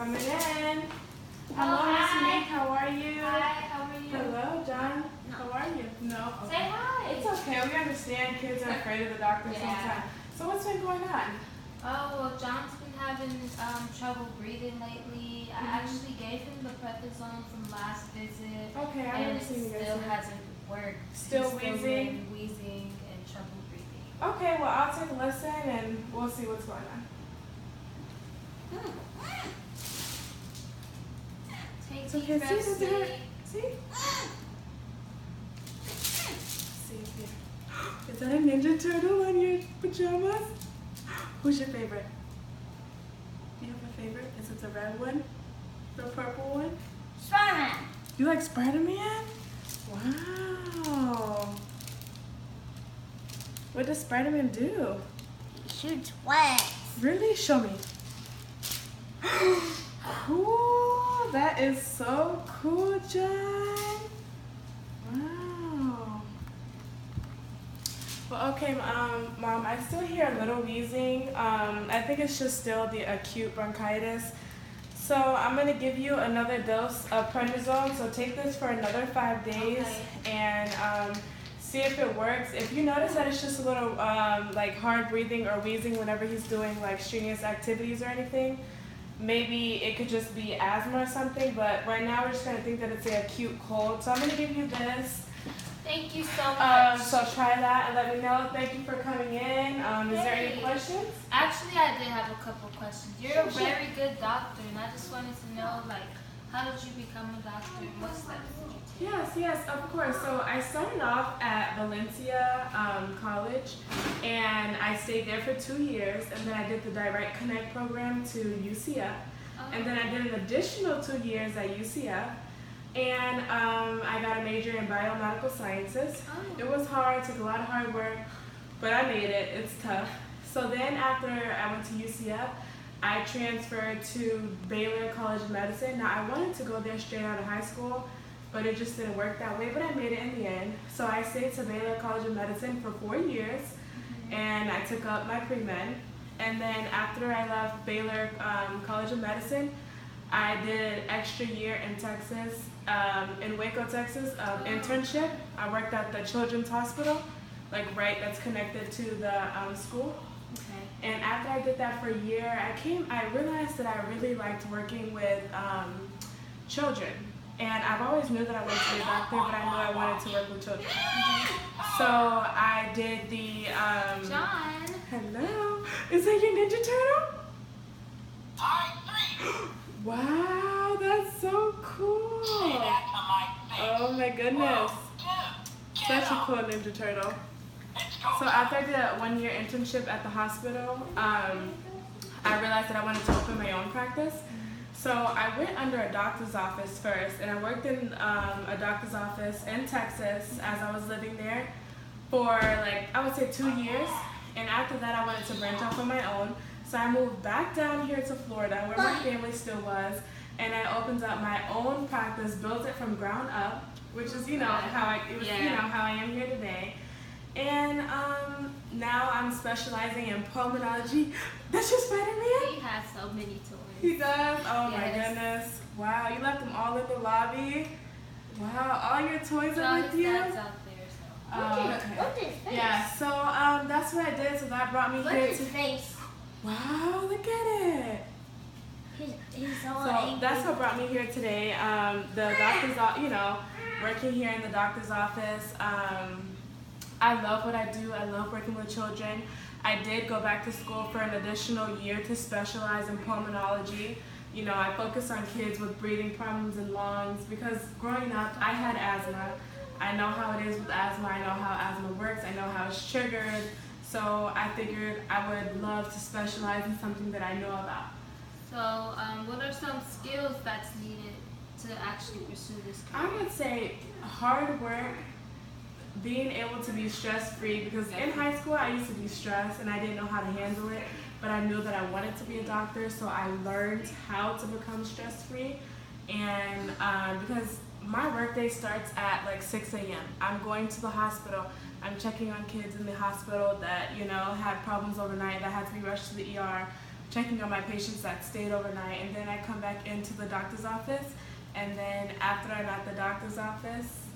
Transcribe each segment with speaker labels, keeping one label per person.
Speaker 1: Coming in.
Speaker 2: Hello,
Speaker 1: Miss
Speaker 2: hi.
Speaker 1: Meek. How are you?
Speaker 2: Hi, how are you?
Speaker 1: Hello, John.
Speaker 2: No.
Speaker 1: How are you? No. Okay.
Speaker 2: Say hi.
Speaker 1: It's okay. We understand kids are afraid of the doctor sometimes. So what's been going on?
Speaker 2: Oh, well, John's been having trouble breathing lately. I actually gave him the prednisone from last visit.
Speaker 1: Okay, I
Speaker 2: and
Speaker 1: haven't
Speaker 2: it
Speaker 1: seen you guys
Speaker 2: still
Speaker 1: yet.
Speaker 2: hasn't worked.
Speaker 1: Still
Speaker 2: He's
Speaker 1: wheezing?
Speaker 2: Wheezing and trouble breathing.
Speaker 1: Okay, well I'll take a listen and we'll see what's going on.
Speaker 2: Take
Speaker 1: It's
Speaker 2: deep
Speaker 1: okay.
Speaker 2: breaths,
Speaker 1: See, does it hurt?
Speaker 2: Meek.
Speaker 1: See? See here. Is that a Ninja Turtle on your pajamas? Who's your favorite? Do you have a favorite? Is it the red one? The purple one?
Speaker 3: Spider-Man.
Speaker 1: You like Spider-Man? Wow. What does Spider-Man do?
Speaker 3: He shoots webs.
Speaker 1: Really? Show me. Cool. That is so cool, John. Wow. Well, okay, Mom, I still hear a little wheezing. I think it's just still the acute bronchitis. So I'm going to give you another dose of prednisone. So take this for another 5 days and see if it works. If you notice that it's just a little like hard breathing or wheezing whenever he's doing like strenuous activities or anything, maybe it could just be asthma or something. But right now we're just going to think that it's an acute cold. So I'm going to give you this.
Speaker 2: Thank you so much.
Speaker 1: So try that and let me know. Thank you for coming in. Is there any questions?
Speaker 2: Actually, I did have a couple questions. You're a
Speaker 1: Sure.
Speaker 2: very good doctor, and I just wanted to know, like, how did you become a doctor and what steps did you take?
Speaker 1: Yes, of course. So I started off at Valencia College, and I stayed there for 2 years, and then I did the Direct Connect program to UCF, and then I did an additional 2 years at UCF, and I got a major in biomedical sciences. It was hard, took a lot of hard work, but I made it. It's tough. So then after I went to UCF, I transferred to Baylor College of Medicine. Now I wanted to go there straight out of high school, but it just didn't work that way, but I made it in the end. So I stayed to Baylor College of Medicine for 4 years, and I took up my pre-med. And then after I left Baylor College of Medicine, I did an extra year in Texas, in Waco, Texas, internship. I worked at the Children's Hospital, like that's connected to the school.
Speaker 2: Okay.
Speaker 1: And after I did that for a year, I realized that I really liked working with children. And I've always knew that I wanted to be a doctor, but I knew I wanted to work with children. So I did the,
Speaker 2: John.
Speaker 1: hello, is that your Ninja Turtle? Wow, that's so cool. Oh my goodness. Such a cool Ninja Turtle. So after I did a 1 year internship at the hospital, I realized that I wanted to open my own practice. So I went under a doctor's office first, and I worked in a doctor's office in Texas as I was living there for like, I would say 2 years. And after that, I wanted to branch off on my own. So I moved back down here to Florida, where my family still was, and I opened up my own practice, built it from ground up, which is, how I am here today. And now I'm specializing in pulmonology. That's your Spider-Man?
Speaker 2: He has so many toys.
Speaker 1: He does? Oh my
Speaker 2: Yes.
Speaker 1: goodness. Wow, you left them all in the lobby? Wow, all your toys
Speaker 2: So
Speaker 1: are
Speaker 2: his
Speaker 1: with you?
Speaker 2: dad's out there, so.
Speaker 3: What's his face?
Speaker 1: Yeah, so that's what I did. So that brought me
Speaker 3: What's
Speaker 1: here
Speaker 3: his
Speaker 1: to...
Speaker 3: face?
Speaker 1: Wow, look at it.
Speaker 3: He's all
Speaker 1: So
Speaker 3: angry.
Speaker 1: that's what brought me here today. The doctor's, working here in the doctor's office. I love what I do. I love working with children. I did go back to school for an additional year to specialize in pulmonology. I focus on kids with breathing problems and lungs because growing up, I had asthma. I know how it is with asthma. I know how asthma works. I know how it's triggered. So I figured I would love to specialize in something that I know about.
Speaker 2: So, what are some skills that's needed to actually pursue this
Speaker 1: I
Speaker 2: career?
Speaker 1: would say hard work, being able to be stress-free, because in high school I used to be stressed and I didn't know how to handle it, but I knew that I wanted to be a doctor, so I learned how to become stress-free. And because my workday starts at like 6 a.m. I'm going to the hospital. I'm checking on kids in the hospital that, had problems overnight, that had to be rushed to the ER. checking on my patients that stayed overnight, and then I come back into the doctor's office, and then after I'm at the doctor's office,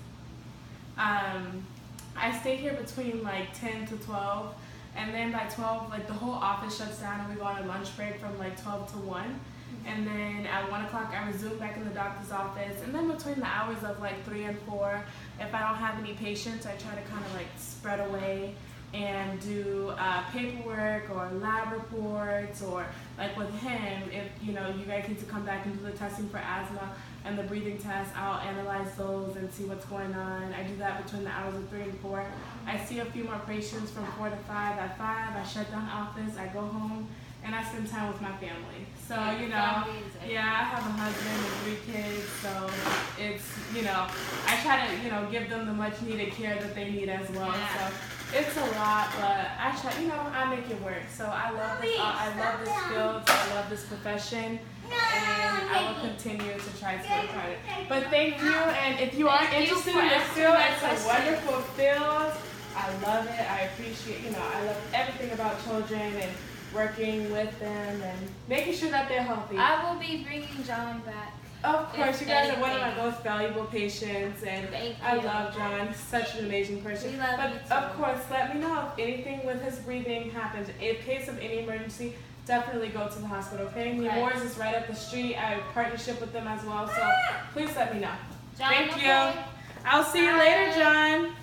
Speaker 1: I stay here between like 10 to 12, and then by 12, like the whole office shuts down and we go on a lunch break from like 12 to 1. And then at 1 o'clock I resume back in the doctor's office, and then between the hours of like 3 and 4, if I don't have any patients, I try to kind of like spread away and do paperwork or lab reports, or like with him, if you guys need to come back and do the testing for asthma and the breathing test, I'll analyze those and see what's going on. I do that between the hours of 3 and 4. I see a few more patients from 4 to 5. At 5, I shut down office, I go home, and I spend time with my family. So, I have a husband and 3 kids, so it's, I try to, give them the much needed care that they need as well.
Speaker 2: Yeah.
Speaker 1: So it's a lot, but I try, I make it work. So I love this field, I love this profession, and I will continue to try to work hard. But thank you, and if you are interested in this field, it's a wonderful field. I love it, I appreciate, I love everything about children and working with them and making sure that they're healthy.
Speaker 2: I will be bringing John back.
Speaker 1: Of course, you guys are one of my most valuable patients, and I love John. He's such an amazing person.
Speaker 2: We love you too.
Speaker 1: Of course, let me know if anything with his breathing happens. In case of any emergency, definitely go to the hospital, okay? Nemours is right up the street. I have a partnership with them as well, so please let me know.
Speaker 2: John,
Speaker 1: Thank you.
Speaker 2: okay.
Speaker 1: I'll see you later, John.